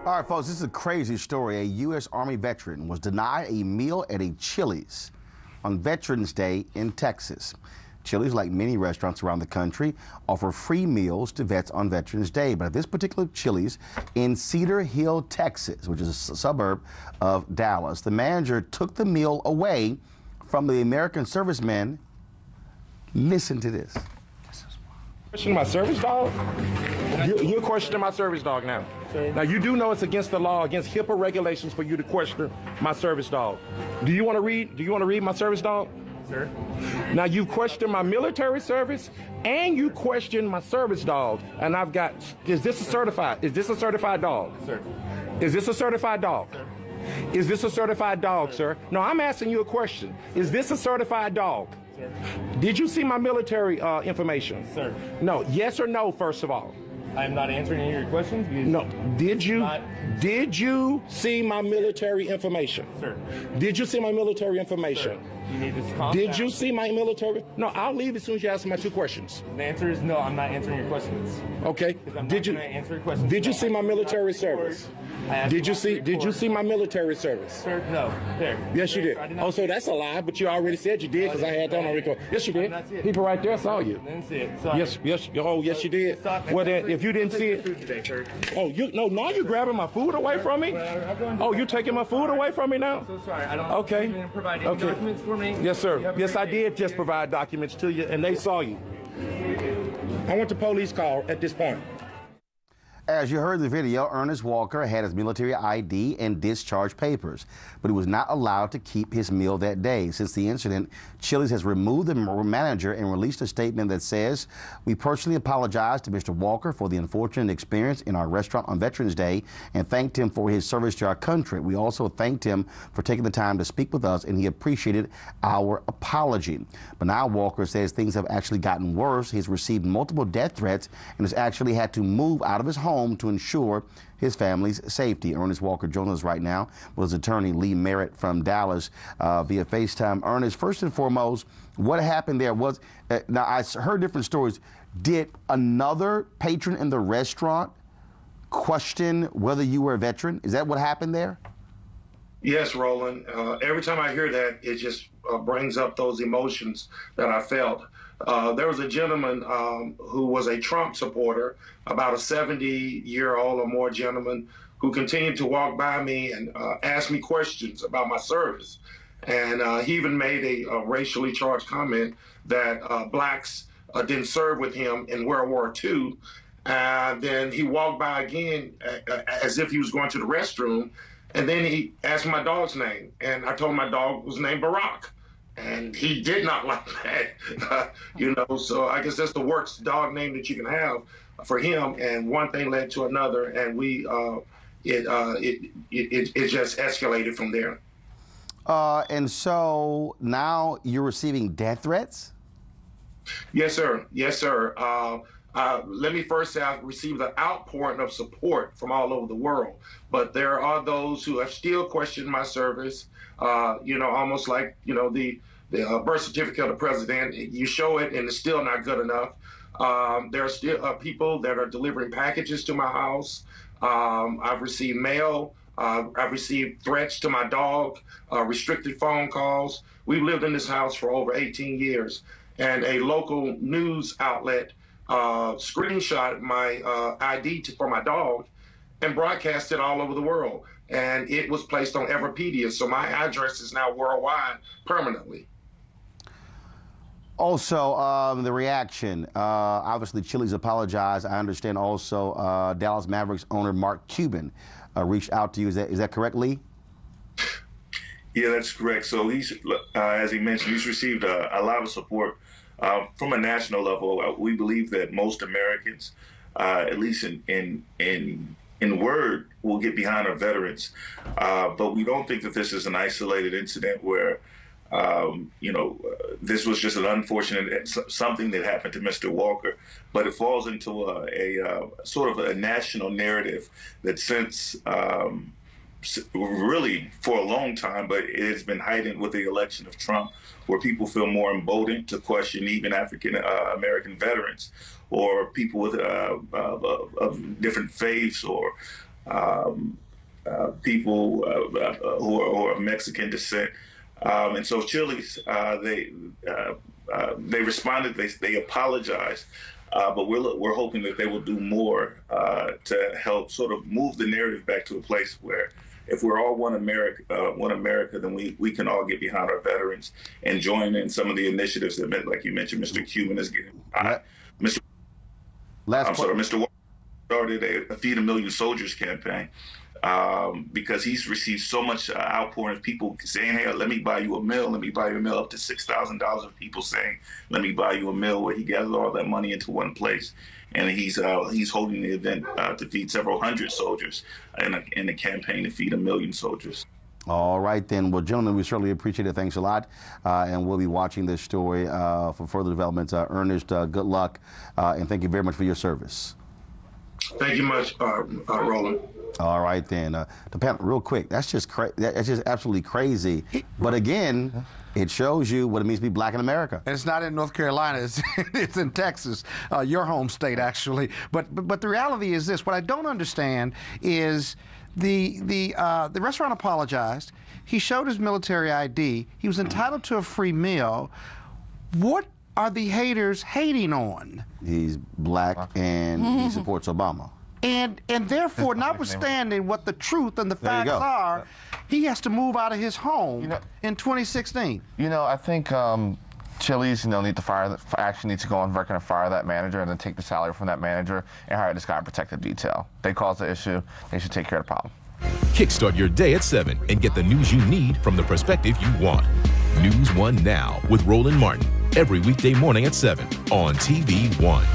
All right, folks, this is a crazy story. A U.S. Army veteran was denied a meal at a Chili's on Veterans Day in Texas. Chili's, like many restaurants around the country, offer free meals to vets on Veterans Day. But at this particular Chili's in Cedar Hill, Texas, which is a suburb of Dallas, the manager took the meal away from the American servicemen. Listen to this. Questioning my service dog? You're questioning my service dog now. Now, you do know it's against the law, against HIPAA regulations for you to question my service dog. Do you want to read my service dog? Sir. Now, you questioned my military service and you questioned my service dog. And I've got, is this a certified dog? Sir. Is this a certified dog? Sir. Is this a certified dog, sir? No, I'm asking you a question. Is this a certified dog? Sir. Did you see my military information? Sir. No, yes or no, first of all? I'm not answering any of your questions. No. Did you see my military information? Sir. Did you see my military information? Sir. You need to calm Did down. you see my military? No, I'll leave as soon as you answer my two questions. The answer is no, I'm not answering your questions. Okay. Did you answer your questions? Did you see my military service? Did you see my military service? Sir, no. There. Yes, you did. Oh, so that's a lie, but you already said you did because I had that on record. Yes, you did. People right there saw you. I didn't see it. Yes. Oh, yes, you did. Well, then, if you didn't see it, today, sir. oh, now you're grabbing my food away from me. Oh, you're taking my food away from me now. I'm so sorry. I don't. Okay. You didn't provide any documents for me. Yes, sir. Yes, I did just provide documents to you, and they saw you. I want the police call at this point. As you heard in the video, Ernest Walker had his military ID and discharge papers, but he was not allowed to keep his meal that day. Since the incident, Chili's has removed the manager and released a statement that says, "We personally apologize to Mr. Walker for the unfortunate experience in our restaurant on Veterans Day and thanked him for his service to our country. We also thanked him for taking the time to speak with us, and he appreciated our apology." But now Walker says things have actually gotten worse. He's received multiple death threats and has actually had to move out of his home to ensure his family's safety. Ernest Walker joins us right now with his attorney, Lee Merritt from Dallas via FaceTime. Ernest, first and foremost, what happened there was, now I heard different stories. Did another patron in the restaurant question whether you were a veteran? Is that what happened there? Yes, Roland. Every time I hear that, it just brings up those emotions that I felt. There was a gentleman who was a Trump supporter, about a 70-year-old or more gentleman, who continued to walk by me and ask me questions about my service. And he even made a racially charged comment that blacks didn't serve with him in World War II. And then he walked by again as if he was going to the restroom. And then he asked my dog's name. And I told him my dog was named Barack. And he did not like that, so I guess that's the worst dog name that you can have for him. And one thing led to another, and it just escalated from there. And so now you're receiving death threats? Yes, sir. Yes, sir. Let me first say I've received an outpouring of support from all over the world, but there are those who have still questioned my service, almost like, the birth certificate of the president. You show it and it's still not good enough. There are still people that are delivering packages to my house. I've received mail. I've received threats to my dog, restricted phone calls. We've lived in this house for over 18 years, and a local news outlet screenshot my ID for my dog and broadcast it all over the world. And it was placed on Everpedia, so my address is now worldwide permanently. Also, the reaction, obviously Chili's apologized. I understand also Dallas Mavericks owner Mark Cuban reached out to you. Is that correct, Lee? Yeah, that's correct. So he's, as he mentioned, he's received a lot of support from a national level. We believe that most Americans, at least in word, will get behind our veterans. But we don't think that this is an isolated incident where, this was just an unfortunate something that happened to Mr. Walker, but it falls into a sort of a national narrative that since really for a long time, but it has been heightened with the election of Trump, where people feel more emboldened to question even African American veterans or people with of different faiths or people who are of Mexican descent. And so Chili's, they responded, they apologized, but we're hoping that they will do more to help sort of move the narrative back to a place where if we're all one America, then we can all get behind our veterans and join in some of the initiatives that, like you mentioned, Mr. Cuban is getting. Mr. Walker started a Feed a Million Soldiers campaign because he's received so much outpouring of people saying, hey, let me buy you a meal, let me buy you a meal, up to $6,000 of people saying, let me buy you a meal, where he gathered all that money into one place. And he's holding the event to feed several hundred soldiers in a campaign to feed 1 million soldiers. All right, then. Well, gentlemen, we certainly appreciate it. Thanks a lot. And we'll be watching this story for further developments. Ernest, good luck, and thank you very much for your service. Thank you much, Roland. All right, then. The panel, real quick, that's just absolutely crazy. But again, it shows you what it means to be black in America. And it's not in North Carolina. It's in Texas, your home state, actually. But the reality is this. What I don't understand is the restaurant apologized. He showed his military ID. He was entitled to a free meal. What are the haters hating on? He's black and he supports Obama. And therefore, notwithstanding what the truth and the facts are, he has to move out of his home in 2016. I think Chili's, need to actually need to go on record and fire that manager and then take the salary from that manager and hire this guy in protective detail. They caused the issue. They should take care of the problem. Kickstart your day at 7 and get the news you need from the perspective you want. News 1 Now with Roland Martin. Every weekday morning at 7 on TV 1.